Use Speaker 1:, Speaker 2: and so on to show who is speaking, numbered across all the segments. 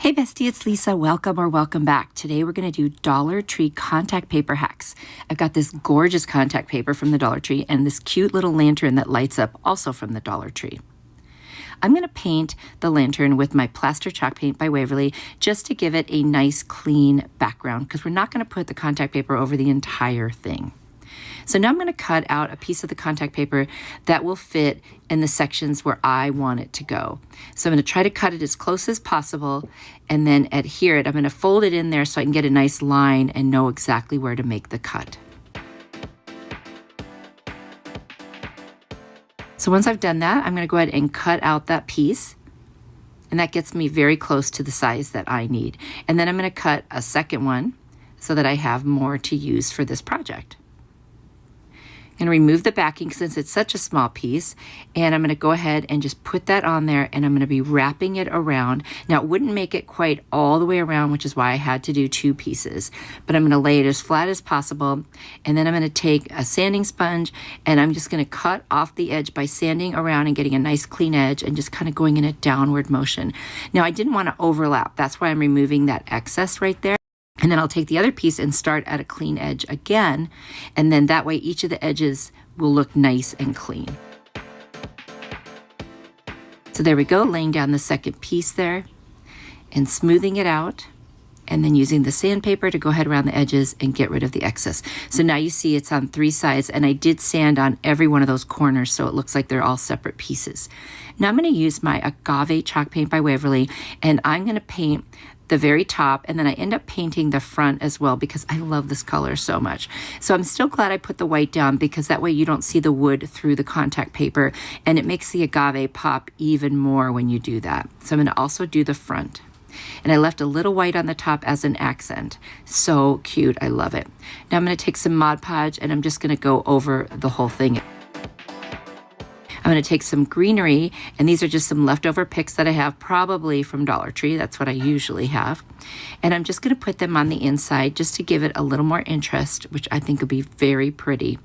Speaker 1: Hey Bestie, it's Lisa. Welcome or welcome back. Today we're going to do Dollar Tree contact paper hacks. I've got this gorgeous contact paper from the Dollar Tree and this cute little lantern that lights up also from the Dollar Tree. I'm going to paint the lantern with my plaster chalk paint by Waverly just to give it a nice clean background because we're not going to put the contact paper over the entire thing. So now I'm going to cut out a piece of the contact paper that will fit in the sections where I want it to go. So I'm going to try to cut it as close as possible and then adhere it. I'm going to fold it in there so I can get a nice line and know exactly where to make the cut. So once I've done that, I'm going to go ahead and cut out that piece. And that gets me very close to the size that I need. And then I'm going to cut a second one so that I have more to use for this project. I'm going to remove the backing since it's such a small piece, and I'm going to go ahead and just put that on there, and I'm going to be wrapping it around. Now, it wouldn't make it quite all the way around, which is why I had to do two pieces, but I'm going to lay it as flat as possible, and then I'm going to take a sanding sponge, and I'm just going to cut off the edge by sanding around and getting a nice clean edge and just kind of going in a downward motion. Now, I didn't want to overlap. That's why I'm removing that excess right there. And then I'll take the other piece and start at a clean edge again. And then that way each of the edges will look nice and clean. So there we go, laying down the second piece there and smoothing it out. And then using the sandpaper to go ahead around the edges and get rid of the excess. So now you see it's on three sides, and I did sand on every one of those corners so it looks like they're all separate pieces. Now I'm going to use my Agave chalk paint by Waverly, and I'm going to paint the very top, and then I end up painting the front as well because I love this color so much. So I'm still glad I put the white down because that way you don't see the wood through the contact paper, and it makes the agave pop even more when you do that. So I'm going to also do the front. And I left a little white on the top as an accent. So cute, I love it. Now I'm going to take some Mod Podge and I'm just going to go over the whole thing. I'm going to take some greenery, and these are just some leftover pics that I have probably from Dollar Tree. That's what I usually have. And I'm just going to put them on the inside just to give it a little more interest, which I think will be very pretty.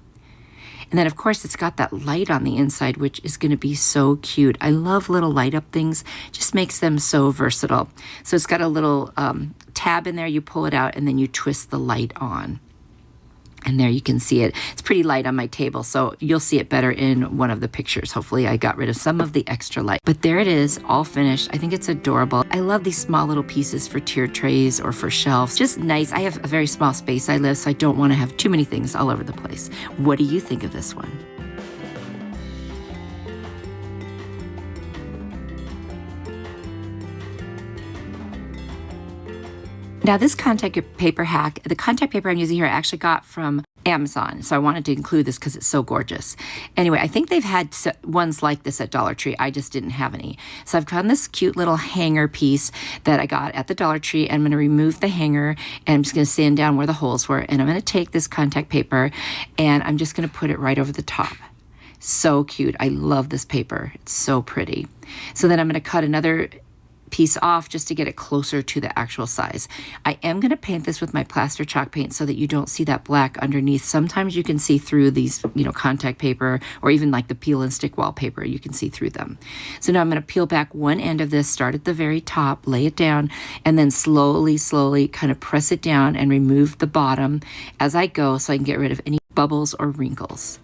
Speaker 1: And then, of course, it's got that light on the inside, which is going to be so cute. I love little light up things. Just makes them so versatile. So it's got a little tab in there. You pull it out, and then you twist the light on. And there you can see it. It's pretty light on my table, so you'll see it better in one of the pictures. Hopefully I got rid of some of the extra light. But there it is, all finished. I think it's adorable. I love these small little pieces for tier trays or for shelves. Just nice. I have a very small space I live, so I don't want to have too many things all over the place. What do you think of this one? Now this contact paper hack, the contact paper I'm using here I actually got from Amazon. So I wanted to include this because it's so gorgeous. Anyway, I think they've had ones like this at Dollar Tree. I just didn't have any. So I've got this cute little hanger piece that I got at the Dollar Tree. I'm going to remove the hanger and I'm just going to sand down where the holes were. And I'm going to take this contact paper and I'm just going to put it right over the top. So cute. I love this paper. It's so pretty. So then I'm going to cut another piece off just to get it closer to the actual size. I am going to paint this with my plaster chalk paint so that you don't see that black underneath. Sometimes you can see through these, contact paper or even like the peel and stick wallpaper, you can see through them. So now I'm going to peel back one end of this, start at the very top, lay it down, and then slowly kind of press it down and remove the bottom as I go so I can get rid of any bubbles or wrinkles.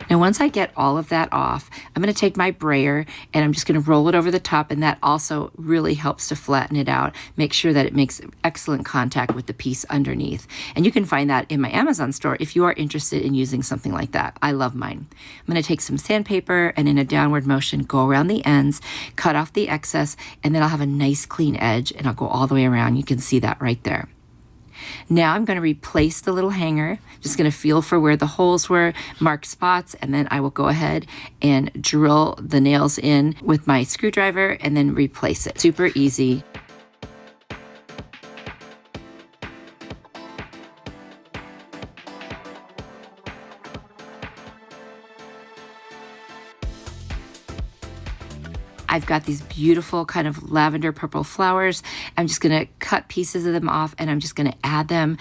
Speaker 1: Now, once I get all of that off, I'm going to take my brayer and I'm just going to roll it over the top, and that also really helps to flatten it out. Make sure that it makes excellent contact with the piece underneath. And you can find that in my Amazon store if you are interested in using something like that. I love mine. I'm going to take some sandpaper and in a downward motion, go around the ends, cut off the excess, and then I'll have a nice clean edge and I'll go all the way around. You can see that right there. Now I'm going to replace the little hanger. Just going to feel for where the holes were, mark spots, and then I will go ahead and drill the nails in with my screwdriver and then replace it. Super easy. I've got these beautiful kind of lavender purple flowers. I'm just going to cut pieces of them off and I'm just going to add them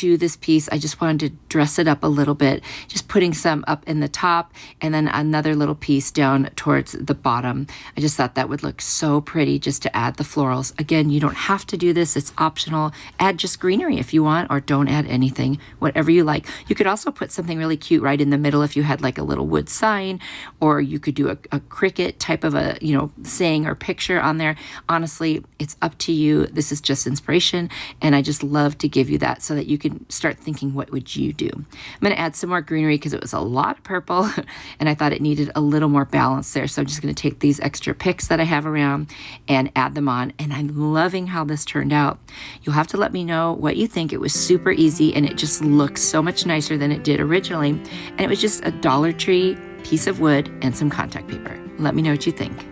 Speaker 1: to this piece. I just wanted to dress it up a little bit, just putting some up in the top and then another little piece down towards the bottom. I just thought that would look so pretty just to add the florals. Again, you don't have to do this. It's optional. Add just greenery if you want, or don't add anything, whatever you like. You could also put something really cute right in the middle if you had like a little wood sign, or you could do a cricket type of a, saying or picture on there. Honestly, it's up to you. This is just inspiration, and I just love to give you that so that you can start thinking, what would you do? I'm going to add some more greenery because it was a lot of purple and I thought it needed a little more balance there. So I'm just going to take these extra pics that I have around and add them on, and I'm loving how this turned out. You'll have to let me know what you think. It was super easy and it just looks so much nicer than it did originally, and it was just a Dollar Tree piece of wood and some contact paper. Let me know what you think.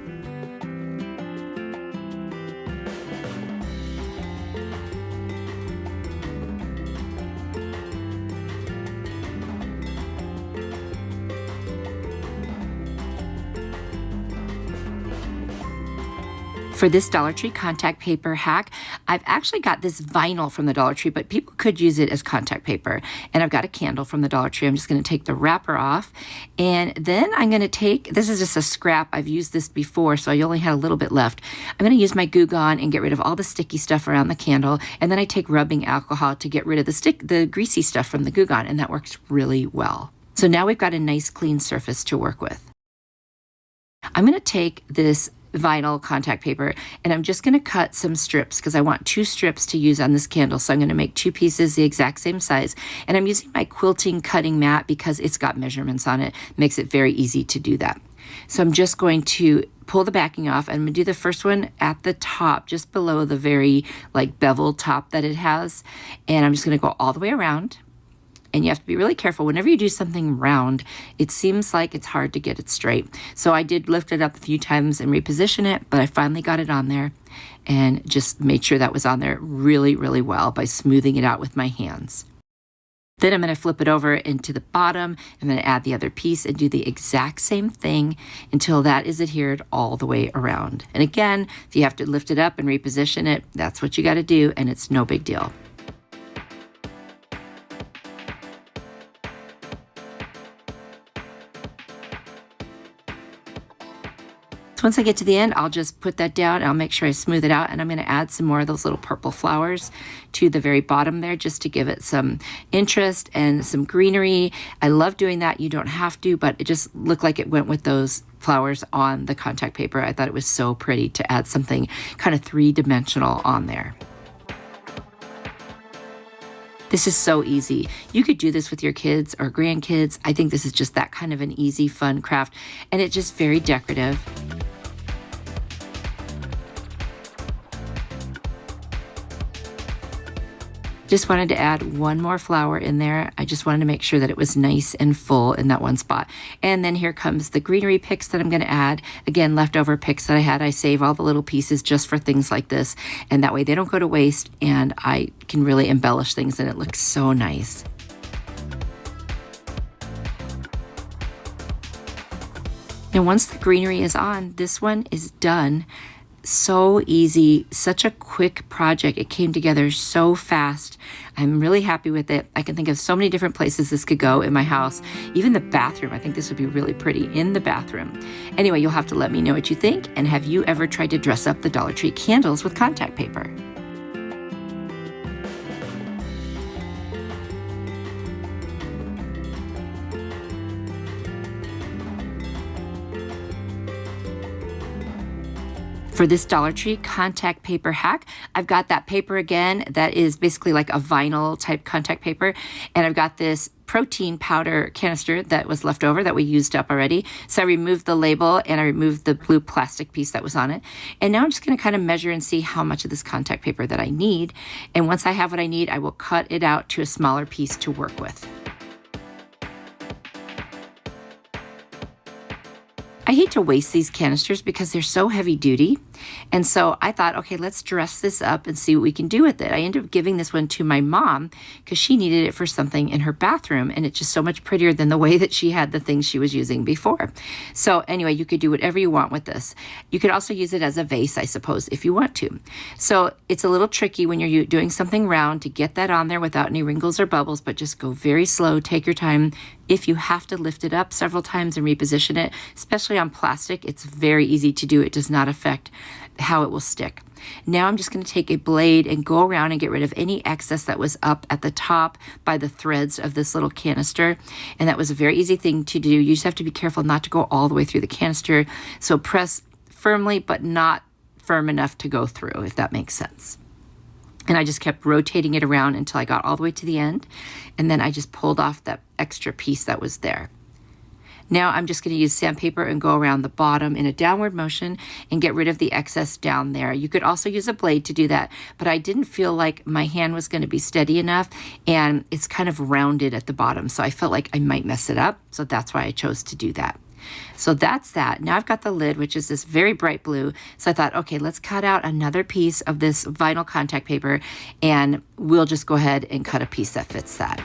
Speaker 1: For this Dollar Tree contact paper hack, I've actually got this vinyl from the Dollar Tree, but people could use it as contact paper. And I've got a candle from the Dollar Tree. I'm just going to take the wrapper off. And then I'm going to take, this is just a scrap. I've used this before, so I only had a little bit left. I'm going to use my Goo Gone and get rid of all the sticky stuff around the candle. And then I take rubbing alcohol to get rid of the greasy stuff from the Goo Gone, and that works really well. So now we've got a nice clean surface to work with. I'm going to take this vinyl contact paper and I'm just going to cut some strips because I want 2 strips to use on this candle. So I'm going to make 2 pieces the exact same size, and I'm using my quilting cutting mat because it's got measurements on it. Makes it very easy to do that. So I'm just going to pull the backing off. I'm going to do the first one at the top, just below the very beveled top that it has, and I'm just going to go all the way around. And you have to be really careful. Whenever you do something round, it seems like it's hard to get it straight. So I did lift it up a few times and reposition it, but I finally got it on there and just made sure that was on there really, really well by smoothing it out with my hands. Then I'm going to flip it over into the bottom. I'm going to add the other piece and do the exact same thing until that is adhered all the way around. And again, if you have to lift it up and reposition it, that's what you got to do, and it's no big deal. So once I get to the end, I'll just put that down. I'll make sure I smooth it out, and I'm going to add some more of those little purple flowers to the very bottom there just to give it some interest and some greenery. I love doing that. You don't have to, but it just looked like it went with those flowers on the contact paper. I thought it was so pretty to add something kind of 3-dimensional on there. This is so easy. You could do this with your kids or grandkids. I think this is just that kind of an easy, fun craft, and it's just very decorative. Just wanted to add one more flower in there. I just wanted to make sure that it was nice and full in that one spot. And then here comes the greenery picks that I'm going to add. Again, leftover picks that I had. I save all the little pieces just for things like this, and that way they don't go to waste, and I can really embellish things, and it looks so nice. Now once the greenery is on, this one is done. So easy, such a quick project. It came together so fast. I'm really happy with it. I can think of so many different places this could go in my house. Even the bathroom. I think this would be really pretty in the bathroom. Anyway, you'll have to let me know what you think. And have you ever tried to dress up the Dollar Tree candles with contact paper? For this Dollar Tree contact paper hack, I've got that paper again that is basically like a vinyl type contact paper, and I've got this protein powder canister that was left over that we used up already. So I removed the label and I removed the blue plastic piece that was on it. And now I'm just going to kind of measure and see how much of this contact paper that I need. And once I have what I need, I will cut it out to a smaller piece to work with. I hate to waste these canisters because they're so heavy duty, And so I thought, okay, let's dress this up and see what we can do with it. I ended up giving this one to my mom because she needed it for something in her bathroom, and it's just so much prettier than the way that she had the things she was using before. So anyway, you could do whatever you want with this. You could also use it as a vase, I suppose, if you want to. So it's a little tricky when you're doing something round to get that on there without any wrinkles or bubbles, but just go very slow, take your time. If you have to lift it up several times and reposition it, especially on plastic, it's very easy to do. It does not affect how it will stick. Now I'm just going to take a blade and go around and get rid of any excess that was up at the top by the threads of this little canister. And that was a very easy thing to do. You just have to be careful not to go all the way through the canister. So press firmly, but not firm enough to go through, if that makes sense. And I just kept rotating it around until I got all the way to the end. And then I just pulled off that extra piece that was there. Now I'm just going to use sandpaper and go around the bottom in a downward motion and get rid of the excess down there. You could also use a blade to do that, but I didn't feel like my hand was going to be steady enough, and it's kind of rounded at the bottom. So I felt like I might mess it up. So that's why I chose to do that. So that's that. Now I've got the lid, which is this very bright blue. So I thought, okay, let's cut out another piece of this vinyl contact paper, and we'll just go ahead and cut a piece that fits that.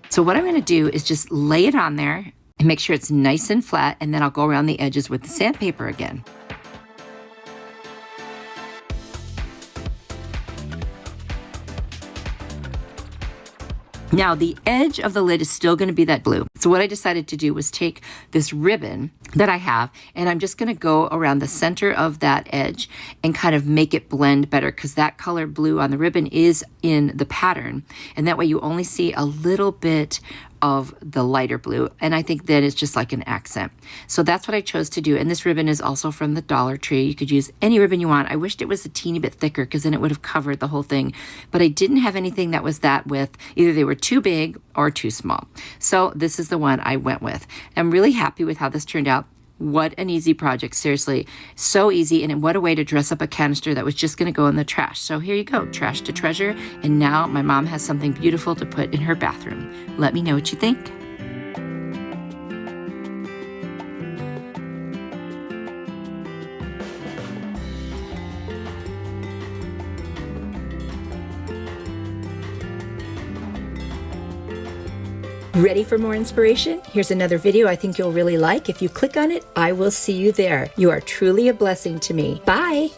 Speaker 1: So what I'm going to do is just lay it on there and make sure it's nice and flat, and then I'll go around the edges with the sandpaper again. Now the edge of the lid is still going to be that blue. So what I decided to do was take this ribbon that I have, and I'm just going to go around the center of that edge and kind of make it blend better, because that color blue on the ribbon is in the pattern, and that way you only see a little bit of the lighter blue, and I think that it's just like an accent. So that's what I chose to do. And this ribbon is also from the Dollar Tree. You could use any ribbon you want. I wished it was a teeny bit thicker, because then it would have covered the whole thing, but I didn't have anything that was that width. Either they were too big or too small. So this is the one I went with. I'm really happy with how this turned out. What an easy project, seriously. So easy, and what a way to dress up a canister that was just gonna go in the trash. So here you go, trash to treasure, and now my mom has something beautiful to put in her bathroom. Let me know what you think. Ready for more inspiration? Here's another video I think you'll really like. If you click on it, I will see you there. You are truly a blessing to me. Bye!